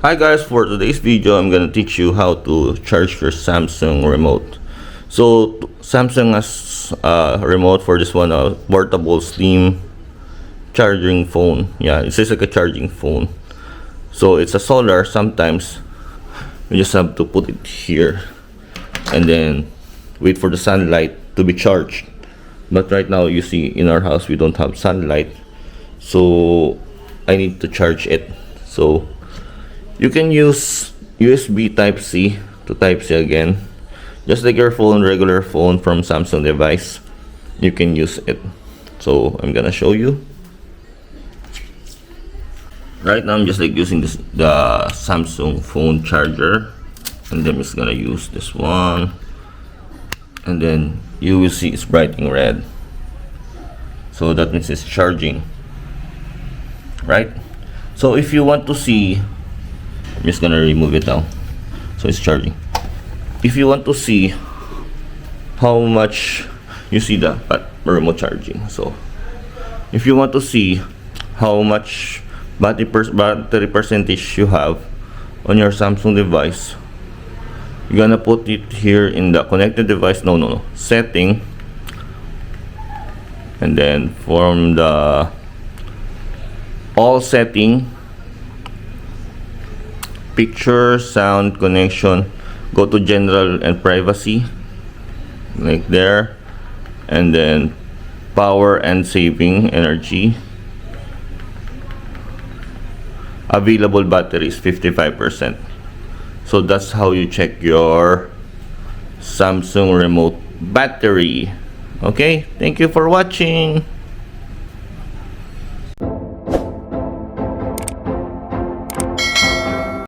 Hi guys, for today's video I'm gonna teach you how to charge your Samsung remote. So Samsung has a remote for this one, a portable slim charging phone. Yeah, it says like a charging phone. So it's a solar. Sometimes you just have to put it here and then wait for the sunlight to be charged. But right now you see in our house we don't have sunlight, so I need to charge it. So you can use USB Type-C to Type-C again. Just like your phone, regular phone from Samsung device, you can use it. So I'm gonna show you. Right now I'm just like using the Samsung phone charger, and then I'm just gonna use this one, and then you will see it's brightening red. So that means it's charging, right? So if you want to see, I'm just gonna remove it now. So it's charging. If you want to see how much, you see the remote charging. So if you want to see how much battery percentage you have on your Samsung device, you're gonna put it here in the connected device. No, setting, and then from the all setting, picture, sound, connection, go to general and privacy, like there, and then power and saving energy. Available battery is 55%. So that's how you check your Samsung remote battery. Okay, thank you for watching.